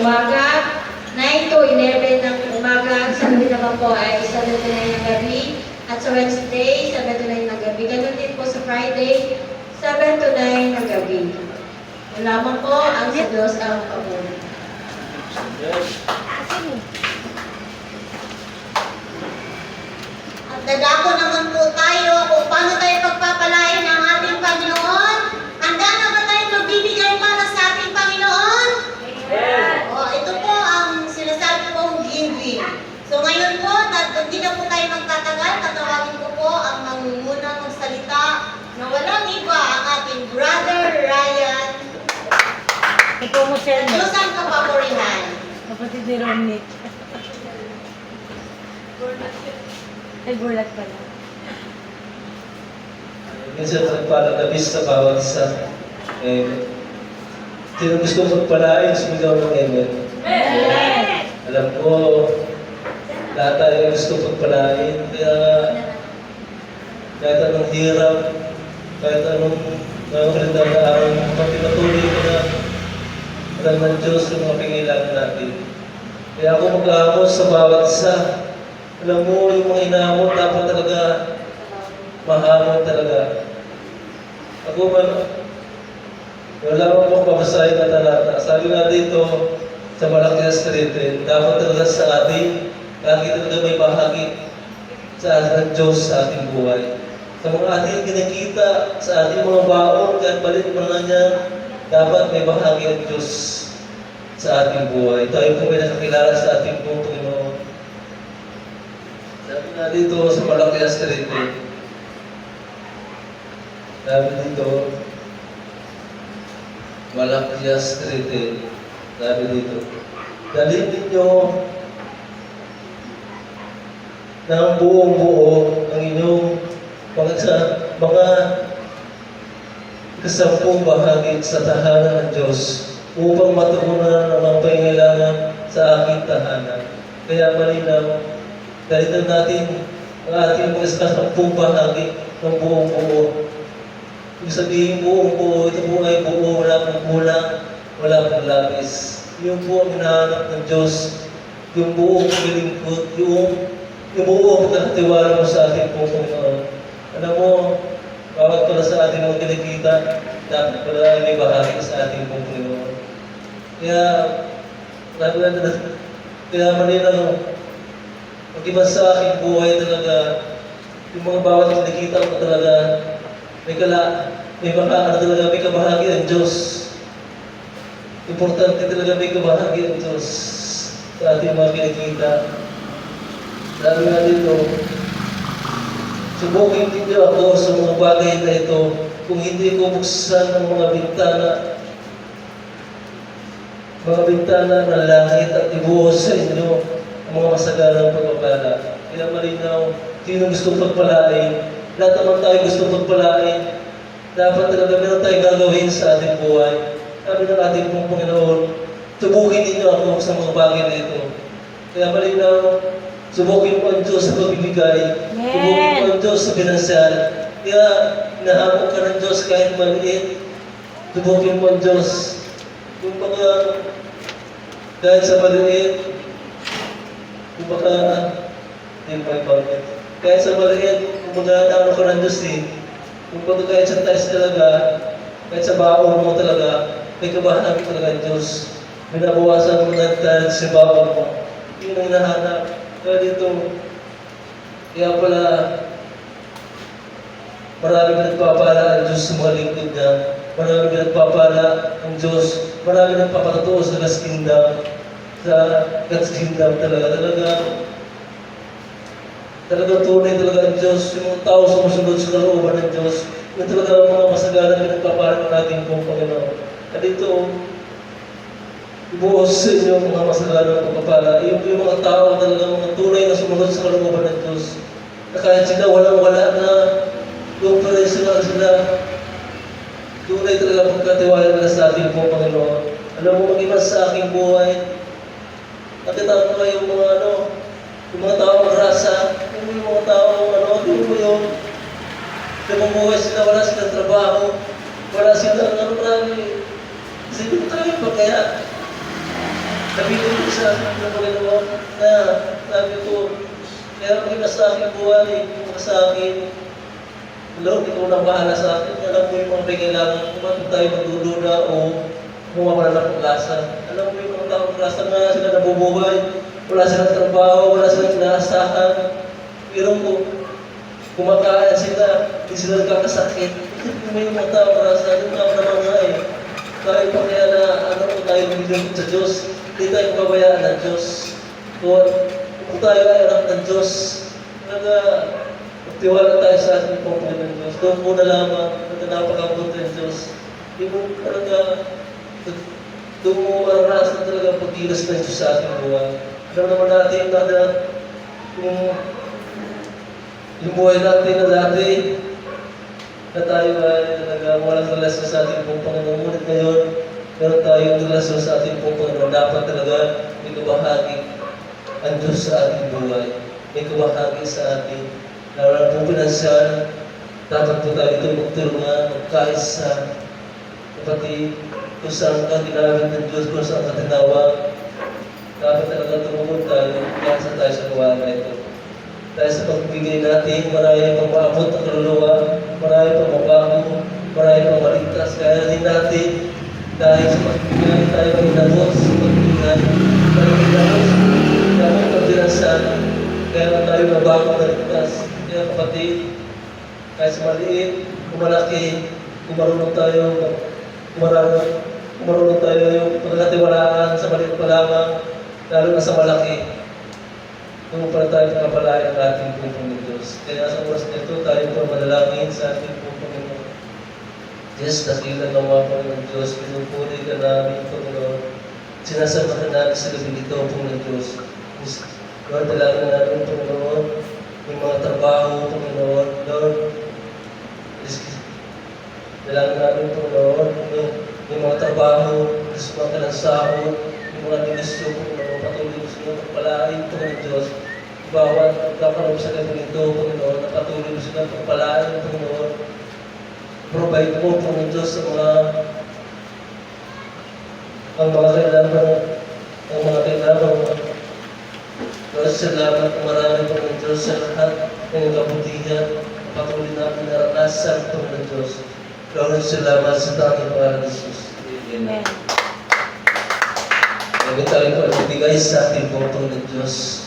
umaga, 9 to 11 ng umaga, Sunday naman po ay 7 to 9 ng gabi, at sa Wednesday, 7 to 9 ng gabi. Ganun din po sa Friday, 7 to 9 ng gabi. Lamang po ang sa Diyos ang pagmumuli. At dadako naman po tayo kung paano tayo pagpapalain ng ating Panginoon. Handa na ba tayo magbibigay para sa ating Panginoon? Yes. O, ito po ang sinasabi kong giving. So ngayon po, hindi na po tayo magtatagal. Tatawagin ko po ang mangunguna magsalita na walang iba ang ating Brother Ryan. Ito mo siya. Diyos ang kapapurihan. Kapatid ni Ronit. Ay, bulat pala. Minsan nagpalagabis sa bawat isa. Sino gusto magpalain, sumigaw ng amen. Alam ko, lahat tayo gusto magpalain. Kaya kahit anong hirap, kahit anong nangyayari, pinatuloy ko na alam ng Diyos yung mga pingilan natin. Kaya ako mag-aamos sa bawat isa. Alam mo, yung mga inaamot, dapat talaga mahamon talaga. Ako man, wala akong pabasahin na talata. Sabi nga dito, sa Malakias 3:10, dapat talaga sa atin, lagi talaga may bahagi sa Diyos sa ating buhay. Sa mga ating kinikita, sa ating mga baon, kahit balit man lang yan, dapat may bahagi ang Diyos sa ating buhay. Tayo po may nakakilala sa ating buong Panginoon. Sabi nga dito sa Malakias 3:10, sabi dito, Malakias 3:10, sabi dito, dalhin ninyo ng buong buo ang inyong mga kasampung bahagi sa tahanan ng Diyos upang matugunan ang mga pangailangan sa aking tahanan. Kaya malinaw, dalitan natin ang ating mga kasampung bahagi ng buong buo. Ibig sabihin buong buo, ito po ay buo, wala pong kulang, wala pong labis. Yung po ang hinahanap ng Diyos, yung buong paglilingkod, yung buong pagkakatiwala mo sa ating pong Panginoon. Alam mo, bawat pala sa ating mga kinikita, dapat pala ay may bahagi sa ating pong Panginoon. Kaya malinaw, mag-iba sa aking buhay talaga, yung mga bawat kinikita ko talaga, may kabahagi ang Diyos. Importante talaga may kabahagi ang Diyos sa ating mga kinikita. Sabi nga dito, subukin ninyo ako sa mga bagay na ito kung hindi ko buksan ang mga bintana ng langit at ibuhos sa inyo ang mga masaganang pagpapala. Kaya malinaw, sino gusto pagpalain? Lahat naman tayo gusto pagpalain. Dapat talaga meron tayong gagawin sa ating buhay. Sabi ng ating pong Panginoon, subukin ninyo ako sa mga bagay na ito. Kaya malinaw, subukin mo ang Diyos sa pagbibigay. Subukin mo ang Diyos sa pinansyal. Kaya nahamon ka ng Diyos kahit maliit. Subukin mo ang Diyos. Kung baka kahit sa maliit, kung baka kahit sa maliit, kung baka naano ka ng Diyos kung baka kahit sa tayo talaga, kahit sa baon mo talaga, may kabahagi talaga ang Diyos. Binabawasan mo na dahil sa baon mo. Yun ang hinahanap. Kaya dito, kaya pala, maraming nagpapala ang Diyos sa mga lingkod niya. Maraming nagpapala ang Diyos. Maraming nagpapatutuo sa God's Kingdom. Sa God's Kingdom talaga. Talaga tunay talaga ang Diyos. Yung mga tao sumusunod sa kalooban ng Diyos. Yung talaga ang mga masagalan na nagpapala ng ating pong Panginoon. At dito, ibuhos sa inyo mga masagalan ng pagpapala. Yung mga tao talaga mga tunay na sumunod sa kalooban ng Diyos. Na kahit sila walang-wala na, yung pa rin sila, tunay talaga pagkatiwala nila sa ating pong Panginoon. Alam mo, mag-iba sa aking buhay. Nakita mo yung mga yung mga tao magrasa, yung mga tao tingin mo yun. Namumuhay sila, wala silang trabaho, wala silang marami. Kasi ito talaga yung pagkaya. Nabigay ko sa akin ng Panginoon na sabi ko, kaya kung sa akin buhay, kung sa akin, Lord, ikaw na bahala sa akin. Alam mo yung mga kailangan kung bakit tayo magduduna o mawawala ng pag-asa. Alam mo yung mga taong pag-asa na sila nabubuhay, wala silang trabaho, wala silang inaasahan. Pero kung kumakain sila, hindi sila nagkakasakit. May mga taong pag-asa, yung mga naman nga eh. Tayo pa kaya na ano kung tayo nililingkod sa Diyos, hindi tayo pabayaan ng Diyos. Kung tayo ay anak ng Diyos, magtiwala tayo sa ating Panginoon ng Diyos. Doon po na lamang, napakabuti ng Diyos. Hindi mo talaga, doon mo maranasan talaga pagkilos ng Diyos sa ating buhay. Alam naman natin na yung buhay natin na dati, na tayo ay talaga walang relasyon sa ating Panginoon. Ngunit ngayon, meron tayong relasyon sa ating Panginoon. Dapat talaga may kabahagi ang Diyos sa ating buhay. May kabahagi sa ating lalo na po pinansyal. Dapat po tayo ito magtulungan, magkaisa. Kapatid, kung saan ka ginamit ng Diyos, kung saan ka tinawag, dapat talaga tumulong tayo, kaya tayo sa gawa na ito. Dahil sa pagbigay natin, marami pang maabot ang kaluluwa, marami pang mabago, marami pang maligtas. Kaya din natin, dahil sa pagbigay tayo ang inabot sa pagbigay, tayo inabot, dapat pagdinasan, kaya tayo mabago na ligtas. Kaya kapatid, kahit sa maliit, kung malaki, kung marunong tayo yung pagkatiwalaan sa maliit pa lamang, lalo na sa malaki. Kung pala tayo nakapalain ang ating Panginoon Diyos. Kaya sa oras nito, tayo po manalangin sa ating Panginoon. Diyos, dakilan ng mga Panginoon Diyos, pinupuli ka namin, Panginoon. Sinasamahan namin sa gabi nito, Panginoon Diyos. Lord, dalangin namin, Panginoon, yung mga trabaho, Panginoon. Lord, dalangin namin, Panginoon, yung mga trabaho, gusto mga kalansahod, yung mga negosyo, Panginoon, patuloy gusto mo pagpalain, Panginoon Diyos. Bawat kaparoon sa gabi nito, Panginoon, na patuloy gusto mo pagpalain, Panginoon. Provide mo, Panginoon Diyos, ang mga kailangan, Lord, salamat ang marami, Panginoon Diyos, sa lahat ng kabutihan, patuloy namin naranasan, Panginoon Diyos. Lord, salamat sa tanging pangalan ni Jesus. Amen. Amen. Kaya tayo pagbigay sa ating Panginoon Diyos.